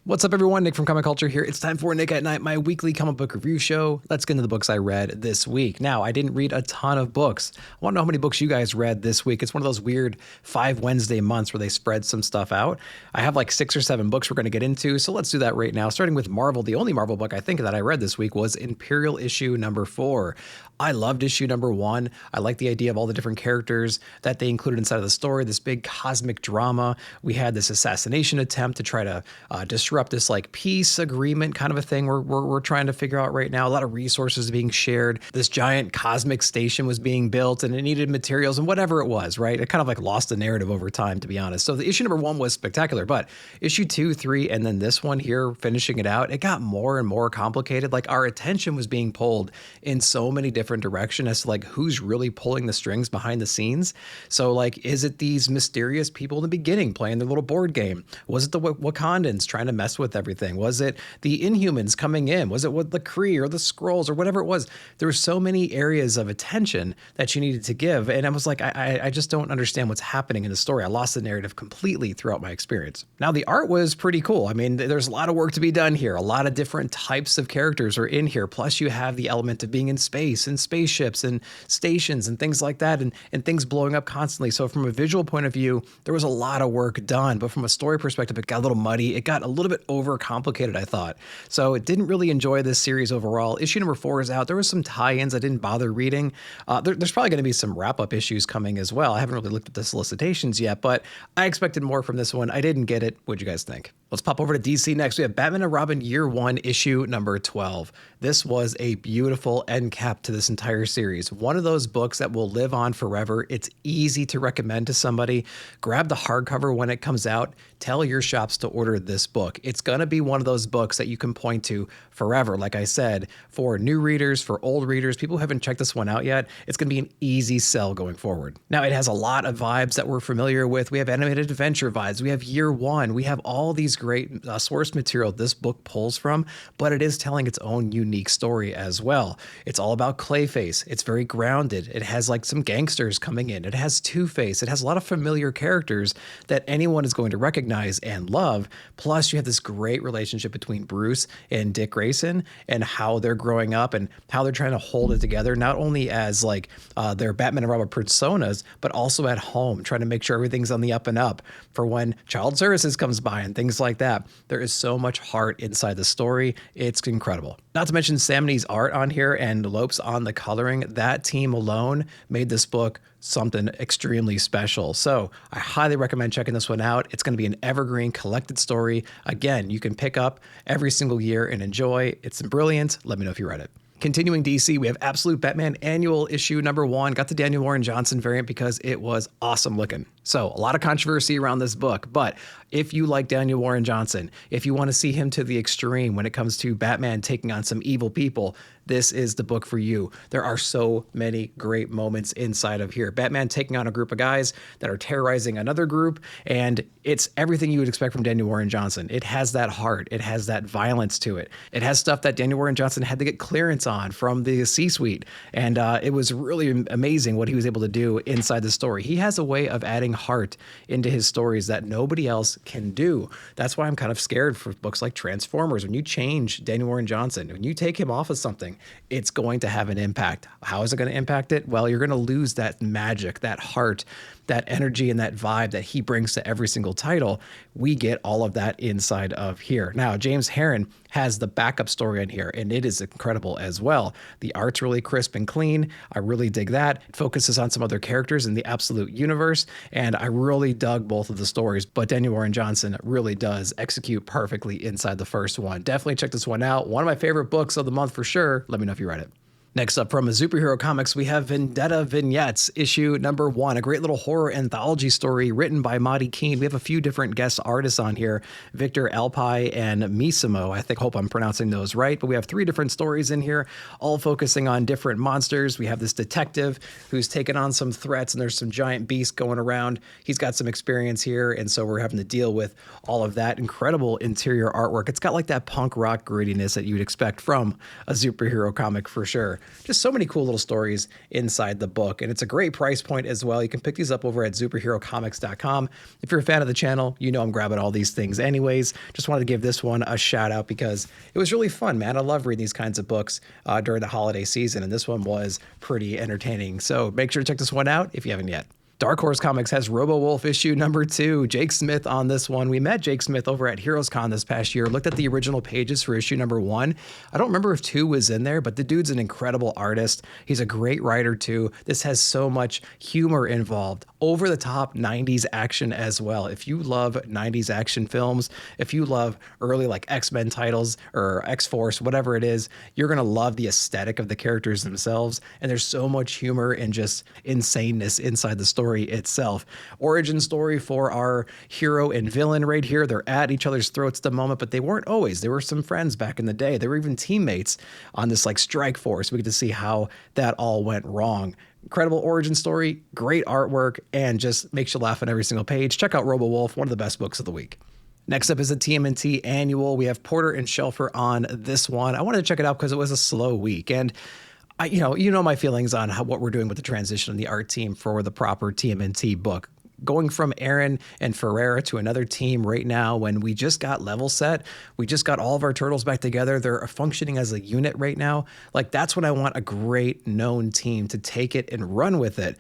What's up, everyone? Nick from Comic Culture here. It's time for Nick at Night, my weekly comic book review show. Let's get into the books I read this week. Now, I didn't read a ton of books. I want to know how many books you guys read this week. It's one of those weird 5 Wednesday months where they spread some stuff out. I have like 6 or 7 books we're going to get into, so let's do that right now. Starting with Marvel, the only Marvel book I think that I read this week was Imperial issue number 4. I loved issue number 1. I like the idea of all the different characters that they included inside of the story, this big cosmic drama. We had this assassination attempt to try to disrupt this like peace agreement kind of a thing we're trying to figure out right now. A lot of resources being shared. This giant cosmic station was being built and it needed materials and whatever it was, right? It kind of like lost the narrative over time, to be honest. So the issue number 1 was spectacular, but issue 2, 3, and then this one here, finishing it out, it got more and more complicated. Like our attention was being pulled in so many different directions as to like who's really pulling the strings behind the scenes. So like, is it these mysterious people in the beginning playing their little board game? Was it the Wakandans trying to mess with everything? Was it the Inhumans coming in? Was it what the Kree or the Skrulls or whatever it was? There were so many areas of attention that you needed to give. And I was like, I just don't understand what's happening in the story. I lost the narrative completely throughout my experience. Now, the art was pretty cool. I mean, there's a lot of work to be done here. A lot of different types of characters are in here. Plus you have the element of being in space and spaceships and stations and things like that and things blowing up constantly. So from a visual point of view, there was a lot of work done, but from a story perspective, it got a little muddy. It got a little bit overcomplicated, I thought. So it didn't really enjoy this series overall. Issue number 4 is out. There was some tie-ins I didn't bother reading. There's probably going to be some wrap-up issues coming as well. I haven't really looked at the solicitations yet, but I expected more from this one. I didn't get it. What'd you guys think? Let's pop over to DC next. We have Batman and Robin Year 1, issue number 12. This was a beautiful end cap to this entire series. One of those books that will live on forever. It's easy to recommend to somebody. Grab the hardcover when it comes out. Tell your shops to order this book. It's going to be one of those books that you can point to forever. Like I said, for new readers, for old readers, people who haven't checked this one out yet, it's going to be an easy sell going forward. Now, it has a lot of vibes that we're familiar with. We have animated adventure vibes. We have Year 1. We have all these great source material this book pulls from, but it is telling its own unique story as well. It's all about Clayface. It's very grounded. It has like some gangsters coming in. It has Two-Face. It has a lot of familiar characters that anyone is going to recognize and love. Plus, you have this great relationship between Bruce and Dick Grayson and how they're growing up and how they're trying to hold it together, not only as like their Batman and Robin personas, but also at home, trying to make sure everything's on the up and up for when child services comes by and things like that. There is so much heart inside the story. It's incredible. Not to mention Sam Nee's art on here and Lopes on the coloring. That team alone made this book something extremely special. So I highly recommend checking this one out. It's going to be an evergreen collected story. Again, you can pick up every single year and enjoy. It's brilliant. Let me know if you read it. Continuing DC, we have Absolute Batman Annual issue number 1. Got the Daniel Warren Johnson variant because it was awesome looking. So a lot of controversy around this book, but if you like Daniel Warren Johnson, if you want to see him to the extreme when it comes to Batman taking on some evil people, this is the book for you. There are so many great moments inside of here. Batman taking on a group of guys that are terrorizing another group, and it's everything you would expect from Daniel Warren Johnson. It has that heart. It has that violence to it. It has stuff that Daniel Warren Johnson had to get clearance on from the C-suite, and it was really amazing what he was able to do inside the story. He has a way of adding heart into his stories that nobody else can do. That's why I'm kind of scared for books like Transformers. When you change Daniel Warren Johnson, when you take him off of something, it's going to have an impact. How is it going to impact it? Well, you're going to lose that magic, that heart, that energy, and that vibe that he brings to every single title. We get all of that inside of here. Now, James Herron has the backup story in here, and it is incredible as well. The art's really crisp and clean. I really dig that. It focuses on some other characters in the Absolute universe, and I really dug both of the stories, but Daniel Warren Johnson really does execute perfectly inside the first one. Definitely check this one out. One of my favorite books of the month for sure. Let me know if you read it. Next up from a superhero comics, we have Vendetta Vignettes, issue number 1, a great little horror anthology story written by Monty Keene. We have a few different guest artists on here, Victor Alpi and Misimo. Hope I'm pronouncing those right, but we have 3 different stories in here, all focusing on different monsters. We have this detective who's taken on some threats, and there's some giant beasts going around. He's got some experience here, and so we're having to deal with all of that incredible interior artwork. It's got like that punk rock grittiness that you'd expect from a superhero comic for sure. Just so many cool little stories inside the book. And it's a great price point as well. You can pick these up over at superherocomics.com. If you're a fan of the channel, you know I'm grabbing all these things anyways. Just wanted to give this one a shout out because it was really fun, man. I love reading these kinds of books during the holiday season, and this one was pretty entertaining. So make sure to check this one out if you haven't yet. Dark Horse Comics has Robo Wolf issue number 2. Jake Smith on this one. We met Jake Smith over at HeroesCon this past year, looked at the original pages for issue number 1. I don't remember if 2 was in there, but the dude's an incredible artist. He's a great writer too. This has so much humor involved. Over the top 90s action as well. If you love 90s action films, if you love early like X-Men titles or X-Force, whatever it is, you're going to love the aesthetic of the characters themselves. And there's so much humor and just insaneness inside the story itself. Origin story for our hero and villain right here. They're at each other's throats at the moment, but they weren't always. They were some friends back in the day. They were even teammates on this like strike force. We get to see how that all went wrong. Incredible origin story, great artwork, and just makes you laugh on every single page. Check out Robo Wolf, one of the best books of the week. Next up is a TMNT annual. We have Porter and Shelfer on this one. I wanted to check it out because it was a slow week, and you know my feelings on what we're doing with the transition of the art team for the proper TMNT book. Going from Aaron and Ferreira to another team right now when we just got level set, we just got all of our turtles back together. They're functioning as a unit right now. Like, that's when I want a great known team to take it and run with it.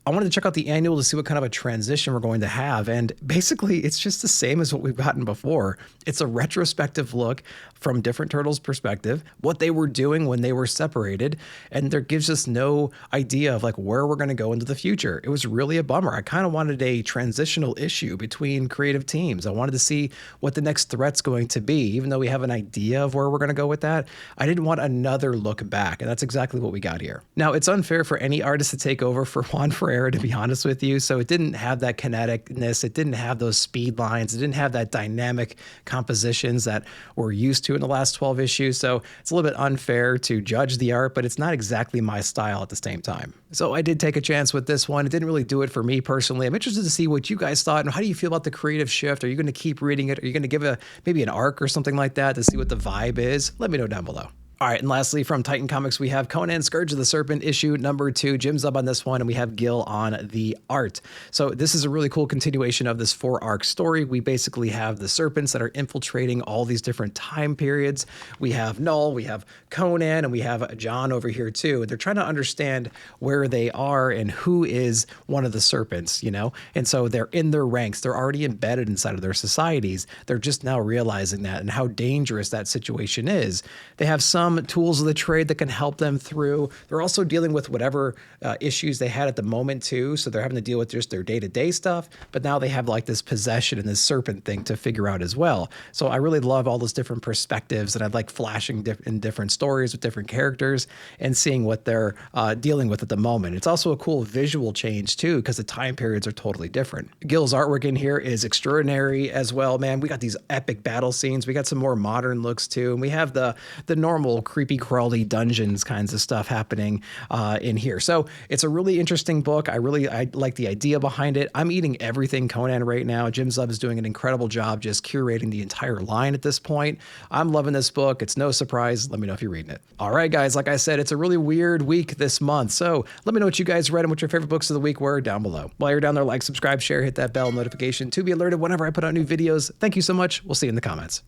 I wanted to check out the annual to see what kind of a transition we're going to have. And basically, it's just the same as what we've gotten before. It's a retrospective look from different turtles' perspective, what they were doing when they were separated. And there gives us no idea of like where we're going to go into the future. It was really a bummer. I kind of wanted a transitional issue between creative teams. I wanted to see what the next threat's going to be. Even though we have an idea of where we're going to go with that, I didn't want another look back. And that's exactly what we got here. Now, it's unfair for any artist to take over for Juan Ferreira, to be honest with you. So it didn't have that kineticness. It didn't have those speed lines. It didn't have that dynamic compositions that we're used to in the last 12 issues. So it's a little bit unfair to judge the art, but it's not exactly my style at the same time. So I did take a chance with this one. It didn't really do it for me personally. I'm interested to see what you guys thought and how do you feel about the creative shift? Are you going to keep reading it? Are you going to give maybe an arc or something like that to see what the vibe is? Let me know down below. All right, and lastly, from Titan Comics, we have Conan, Scourge of the Serpent, issue number 2. Jim's up on this one, and we have Gil on the art. So this is a really cool continuation of this 4-arc story. We basically have the serpents that are infiltrating all these different time periods. We have Null, we have Conan, and we have John over here too. They're trying to understand where they are and who is one of the serpents, you know? And so they're in their ranks. They're already embedded inside of their societies. They're just now realizing that and how dangerous that situation is. They have some tools of the trade that can help them through. They're also dealing with whatever issues they had at the moment too. So they're having to deal with just their day-to-day stuff, but now they have like this possession and this serpent thing to figure out as well. So I really love all those different perspectives, and I like flashing in different stories with different characters and seeing what they're dealing with at the moment. It's also a cool visual change too, because the time periods are totally different. Gil's artwork in here is extraordinary as well, man. We got these epic battle scenes. We got some more modern looks too. And we have the normal creepy crawly dungeons kinds of stuff happening in here. So it's a really interesting book. I like the idea behind it. I'm eating everything Conan right now. Jim Zub is doing an incredible job just curating the entire line at this point. I'm loving this book. It's no surprise. Let me know if you're reading it. All right, guys, like I said, it's a really weird week this month. So let me know what you guys read and what your favorite books of the week were down below. While you're down there, like, subscribe, share, hit that bell notification to be alerted whenever I put out new videos. Thank you so much. We'll see you in the comments.